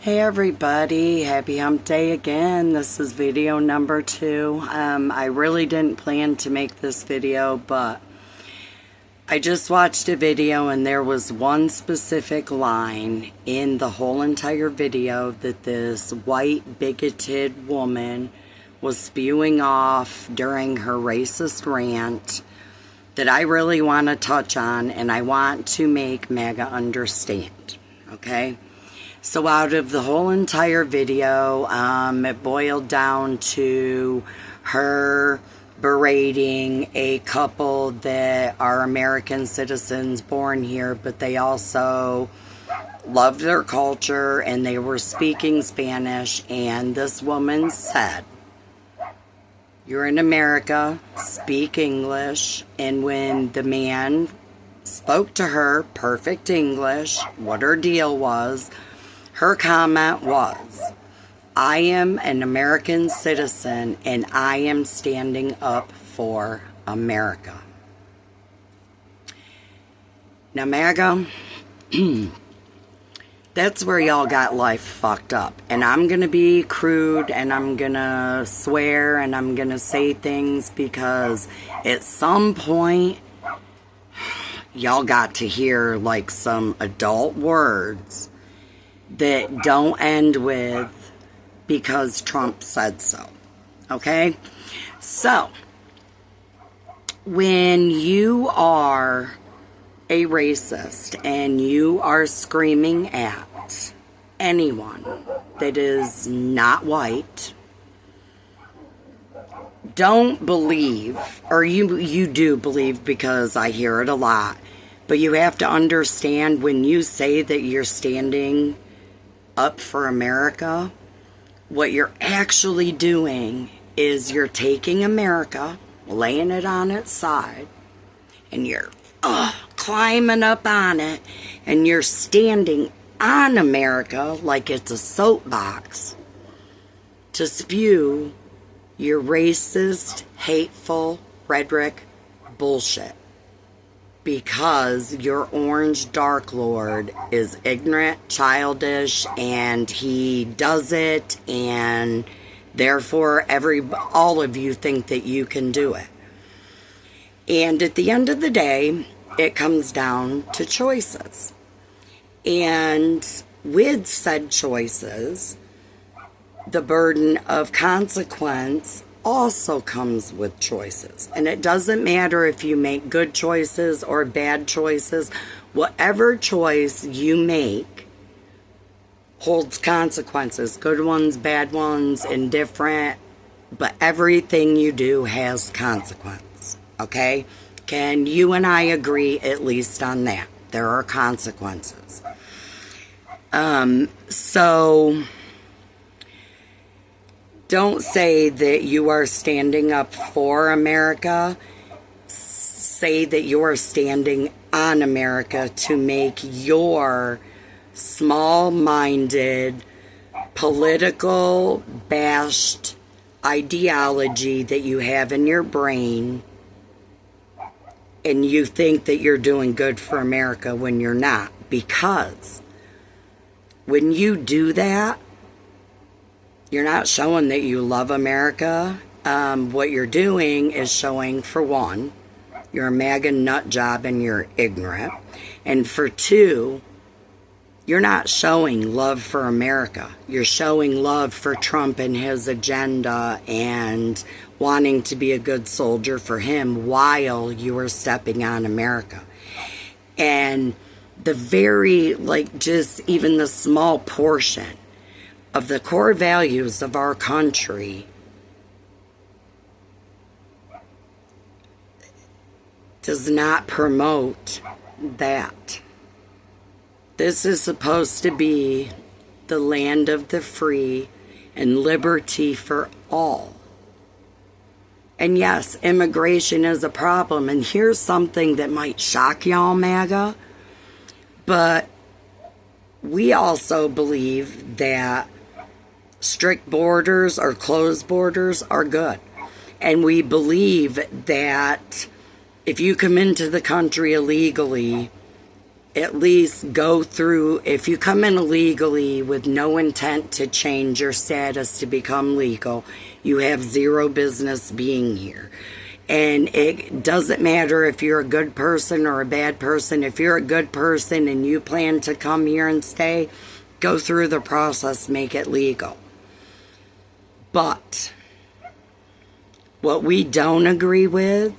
Hey everybody, happy hump day again. This is video number 2. I really didn't plan to make this video, but I just watched a video and there was one specific line in the whole entire video that this white bigoted woman was spewing off during her racist rant that I really want to touch on, and I want to make MAGA understand, okay? So out of the whole entire video, it boiled down to her berating a couple that are American citizens born here, but they also loved their culture and they were speaking Spanish. And this woman said, "You're in America, speak English." And when the man spoke to her perfect English, what her deal was, her comment was, "I am an American citizen and I am standing up for America." Now, MAGA, that's where y'all got life fucked up. And I'm going to be crude and I'm going to swear and I'm going to say things because at some point, y'all got to hear like some adult words that don't end with "because Trump said so." Okay? So, when you are a racist and you are screaming at anyone that is not white, don't believe, or you do believe because I hear it a lot, but you have to understand when you say that you're standing up for America, what you're actually doing is you're taking America, laying it on its side, and you're climbing up on it, and you're standing on America like it's a soapbox to spew your racist, hateful rhetoric bullshit. Because your orange dark lord is ignorant, childish, and he does it, and therefore all of you think that you can do it. And at the end of the day, it comes down to choices. And with said choices, the burden of consequence also comes with choices. And it doesn't matter if you make good choices or bad choices. Whatever choice you make holds consequences. Good ones, bad ones, indifferent. But everything you do has consequence. Okay? Can you and I agree at least on that? There are consequences. So don't say that you are standing up for America. Say that you are standing on America to make your small-minded, political, bashed ideology that you have in your brain, and you think that you're doing good for America when you're not. Because when you do that, you're not showing that you love America. What you're doing is showing, for one, you're a MAGA nut job and you're ignorant. And for two, you're not showing love for America. You're showing love for Trump and his agenda and wanting to be a good soldier for him while you are stepping on America. And the very, just even the small portion of the core values of our country does not promote that. This is supposed to be the land of the free and liberty for all. And yes, immigration is a problem. And here's something that might shock y'all, MAGA, but we also believe that strict borders or closed borders are good. And we believe that if you come into the country illegally, at least go through, if you come in illegally with no intent to change your status to become legal, you have zero business being here. And it doesn't matter if you're a good person or a bad person. If you're a good person and you plan to come here and stay, go through the process, make it legal. But what we don't agree with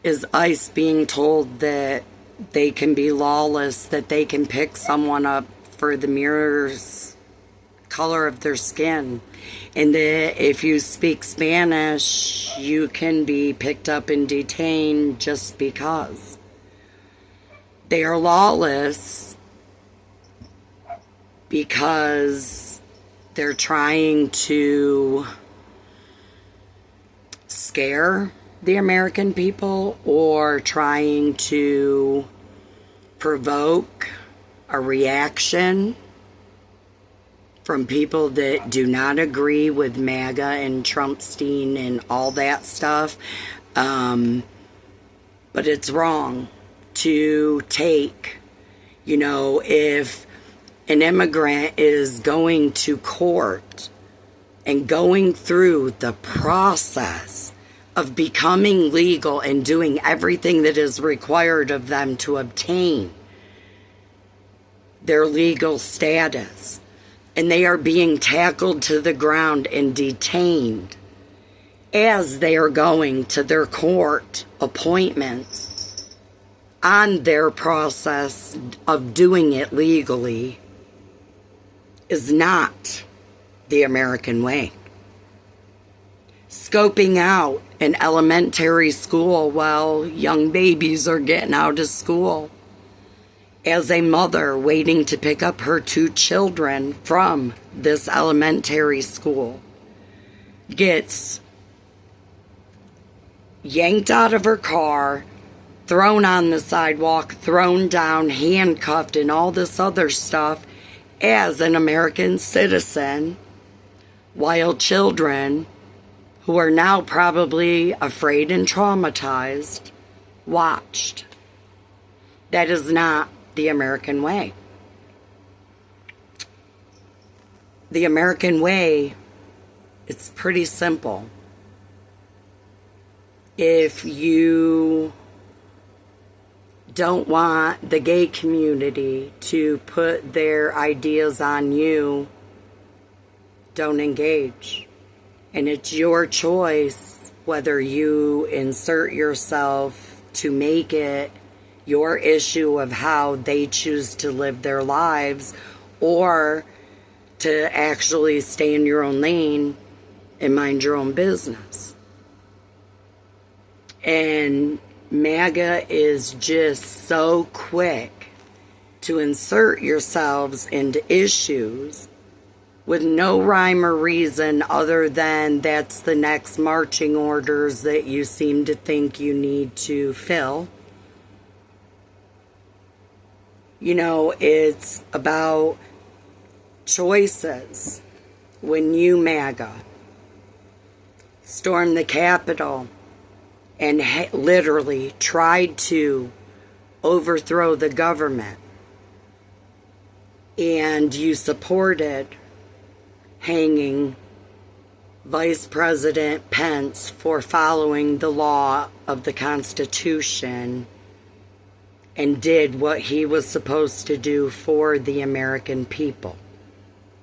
is ICE being told that they can be lawless, that they can pick someone up for the mirror's color of their skin, and that if you speak Spanish, you can be picked up and detained just because. They are lawless because they're trying to scare the American people or trying to provoke a reaction from people that do not agree with MAGA and Trumpstein and all that stuff. But it's wrong to take, if an immigrant is going to court and going through the process of becoming legal and doing everything that is required of them to obtain their legal status, and they are being tackled to the ground and detained as they are going to their court appointments on their process of doing it legally, is not the American way. Scoping out an elementary school while young babies are getting out of school, as a mother waiting to pick up her 2 children from this elementary school, gets yanked out of her car, thrown on the sidewalk, thrown down, handcuffed, and all this other stuff as an American citizen, while children who are now probably afraid and traumatized watched. That is not the American way. The American way, it's pretty simple. If you don't want the gay community to put their ideas on you, don't engage. And it's your choice whether you insert yourself to make it your issue of how they choose to live their lives, or to actually stay in your own lane and mind your own business. And MAGA is just so quick to insert yourselves into issues with no rhyme or reason other than that's the next marching orders that you seem to think you need to fill. It's about choices. When you, MAGA, stormed the Capitol and literally tried to overthrow the government, and you supported hanging Vice President Pence for following the law of the Constitution and did what he was supposed to do for the American people.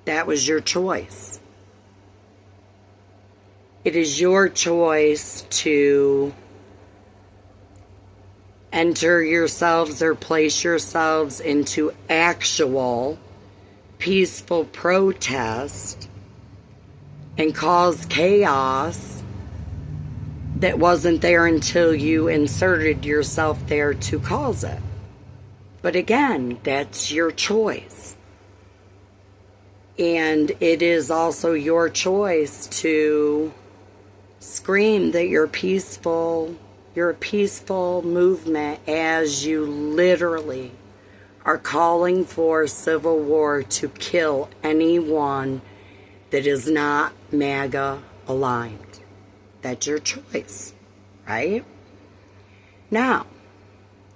That was your choice. It is your choice to enter yourselves or place yourselves into actual peaceful protest and cause chaos that wasn't there until you inserted yourself there to cause it. But again, that's your choice. And it is also your choice to scream that you're peaceful. You're a peaceful movement as you literally are calling for civil war to kill anyone that is not MAGA aligned. That's your choice, right? Now,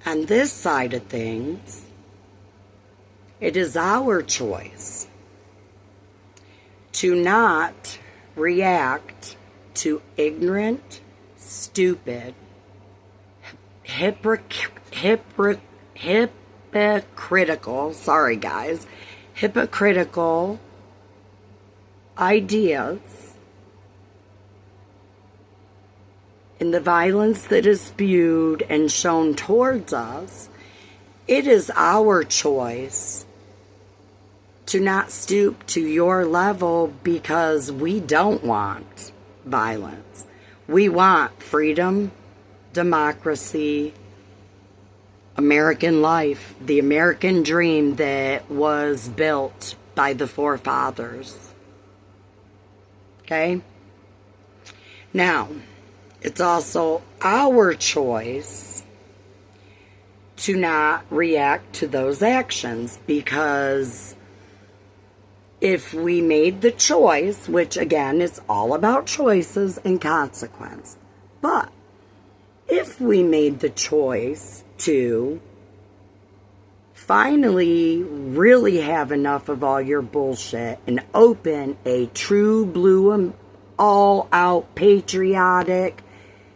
on this side of things, It is our choice to not react to ignorant, stupid, hypocritical ideas and the violence that is spewed and shown towards us. It is our choice to not stoop to your level because we don't want violence. We want freedom, democracy, American life, the American dream that was built by the forefathers. Okay? Now, it's also our choice to not react to those actions, because if we made the choice, which again, it's all about choices and consequence, but if we made the choice to finally really have enough of all your bullshit and open a true blue, all-out patriotic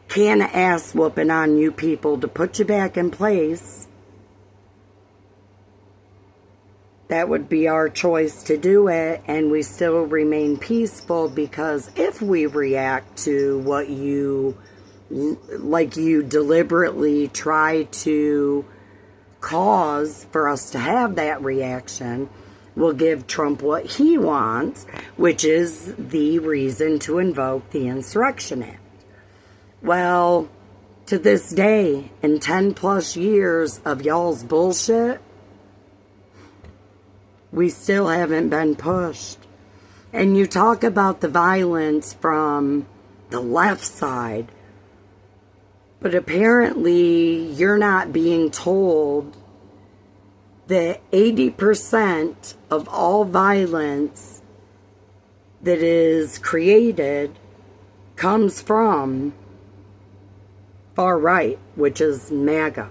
can of ass whooping on you people to put you back in place, that would be our choice to do it, and we still remain peaceful. Because if we react to what you, like you deliberately try to cause for us to have that reaction, will give Trump what he wants, which is the reason to invoke the Insurrection Act. Well, to this day, in 10 plus years of y'all's bullshit, we still haven't been pushed. And you talk about the violence from the left side, but apparently you're not being told that 80% of all violence that is created comes from far right, which is MAGA.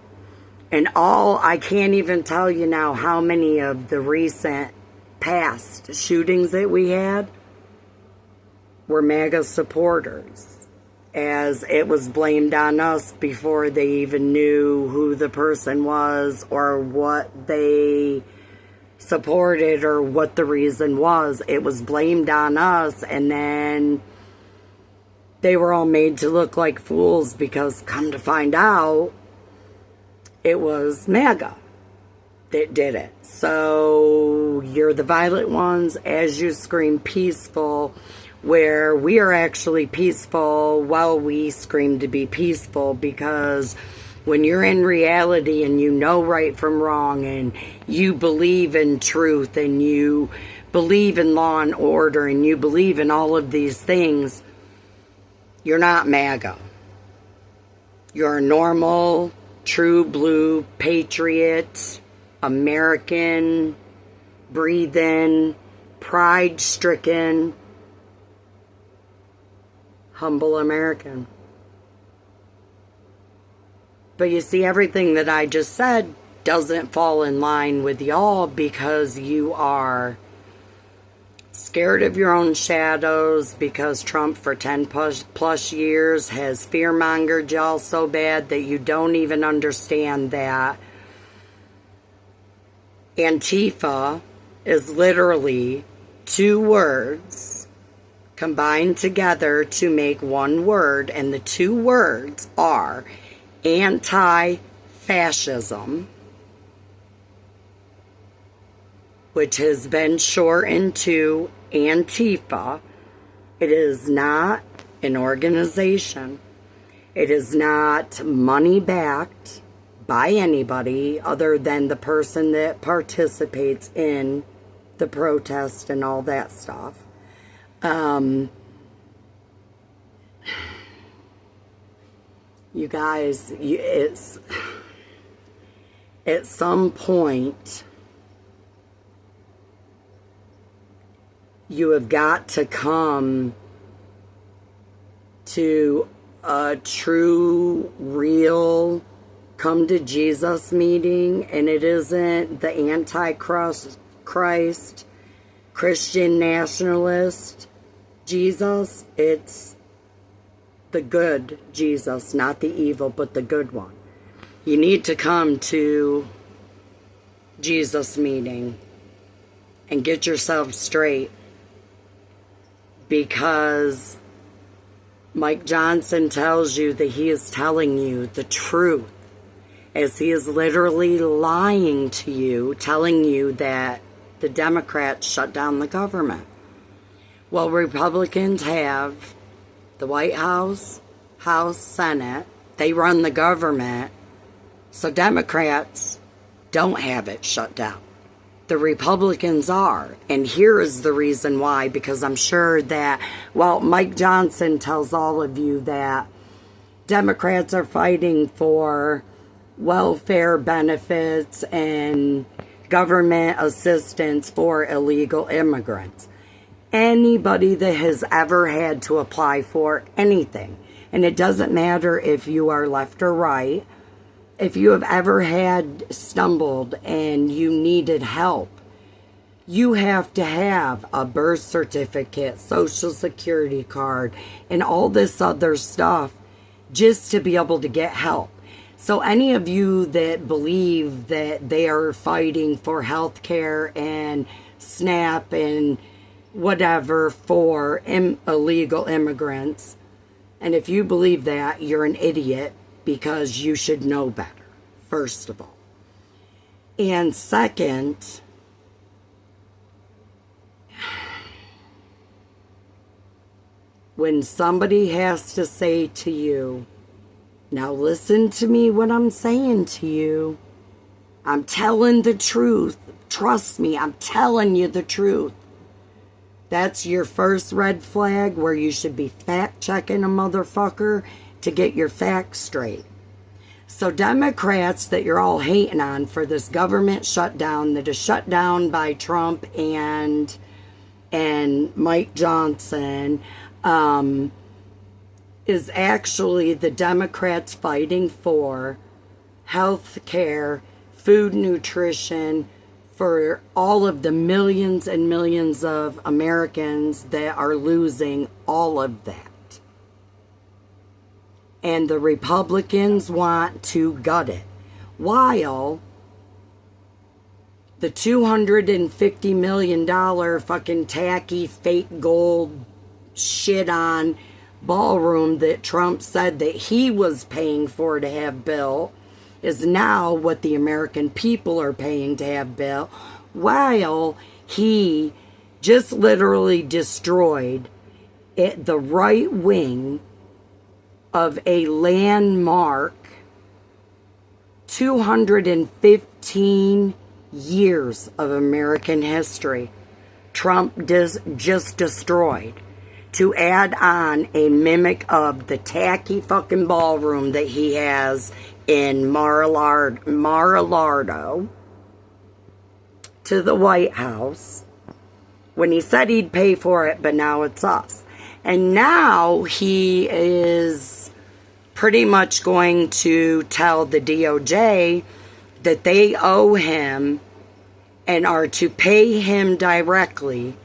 And I can't even tell you now how many of the recent past shootings that we had were MAGA supporters, as it was blamed on us before they even knew who the person was or what they supported or what the reason was. It was blamed on us, and then they were all made to look like fools, because come to find out, it was MAGA that did it. So you're the violent ones as you scream peaceful, where we are actually peaceful while we scream to be peaceful. Because when you're in reality and you know right from wrong, and you believe in truth, and you believe in law and order, and you believe in all of these things, you're not MAGA. You're a normal, true blue, patriot, American, breathing, pride-stricken, humble American. But you see, everything that I just said doesn't fall in line with y'all, because you are scared of your own shadows, because Trump for 10 plus years has fear-mongered y'all so bad that you don't even understand that Antifa is literally two words combined together to make one word, and the two words are anti-fascism, which has been shortened to Antifa. It is not an organization. It is not money backed by anybody other than the person that participates in the protest and all that stuff. You guys, it's at some point, you have got to come to a true, real come to Jesus meeting, and it isn't the Antichrist, Christian nationalist Jesus. It's the good Jesus, not the evil, but the good one. You need to come to Jesus meeting and get yourself straight, because Mike Johnson tells you that he is telling you the truth, as he is literally lying to you, telling you that the Democrats shut down the government. Well, Republicans have the White House, House, Senate. They run the government. So Democrats don't have it shut down. The Republicans are. And here is the reason why, because I'm sure that, well, Mike Johnson tells all of you that Democrats are fighting for welfare benefits and government assistance for illegal immigrants. Anybody that has ever had to apply for anything, and it doesn't matter if you are left or right, if you have ever had stumbled and you needed help, you have to have a birth certificate, social security card, and all this other stuff just to be able to get help. So any of you that believe that they are fighting for health care and SNAP and whatever for illegal immigrants, and if you believe that, you're an idiot, because you should know better, first of all. And second, when somebody has to say to you, now listen to me what I'm saying to you. I'm telling the truth. Trust me, I'm telling you the truth. That's your first red flag, where you should be fact-checking a motherfucker to get your facts straight. So Democrats that you're all hating on for this government shutdown that is shut down by Trump and Mike Johnson, is actually the Democrats fighting for health care, food, nutrition, for all of the millions and millions of Americans that are losing all of that. And the Republicans want to gut it, while the $250 million fucking tacky fake gold shit on ballroom that Trump said that he was paying for to have built is now what the American people are paying to have built, while he just literally destroyed the right wing of a landmark 215 years of American history. Trump just destroyed, to add on a mimic of the tacky fucking ballroom that he has in Mar-a-Lago to the White House, when he said he'd pay for it, but now it's us. And now he is pretty much going to tell the DOJ that they owe him and are to pay him directly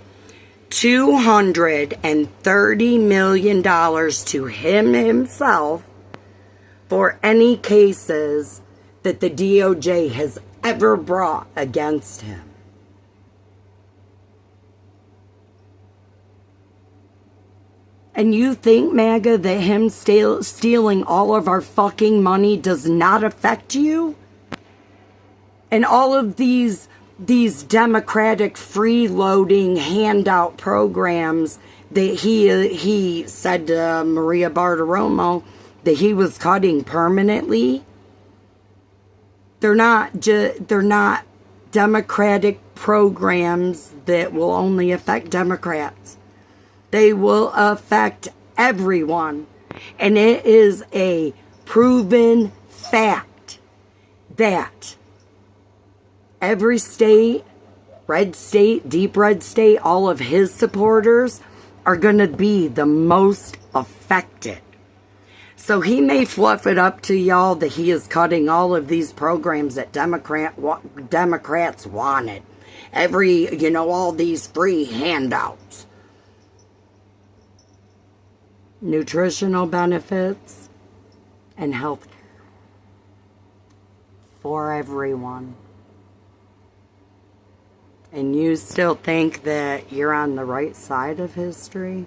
$230 million to him himself for any cases that the DOJ has ever brought against him. And you think, MAGA, that him stealing all of our fucking money does not affect you? And all of these democratic freeloading handout programs that he said to Maria Bartiromo that he was cutting permanently, they're not democratic programs that will only affect Democrats. They will affect everyone. And it is a proven fact that every state, red state, deep red state, all of his supporters are going to be the most affected. So he may fluff it up to y'all that he is cutting all of these programs that Democrats wanted. All these free handouts. Nutritional benefits and health care for everyone. And you still think that you're on the right side of history?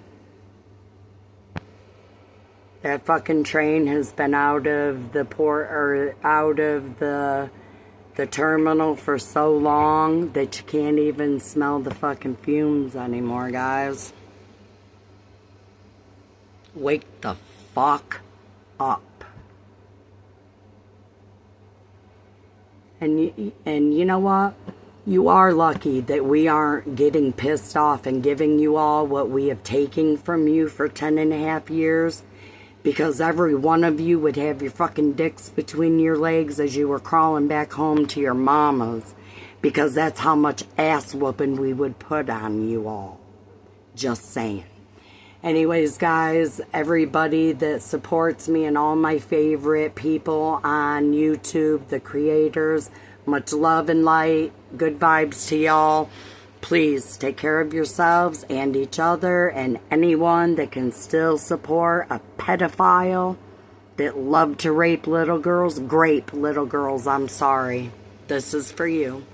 That fucking train has been out of the port or out of the terminal for so long that you can't even smell the fucking fumes anymore, guys. Wake the fuck up. And you know what? You are lucky that we aren't getting pissed off and giving you all what we have taken from you for 10.5 years. Because every one of you would have your fucking dicks between your legs as you were crawling back home to your mamas. Because that's how much ass whooping we would put on you all. Just saying. Anyways, guys, everybody that supports me and all my favorite people on YouTube, the creators, much love and light. Good vibes to y'all. Please take care of yourselves and each other and anyone that can still support a pedophile that loved to rape little girls. Grape little girls, I'm sorry. This is for you.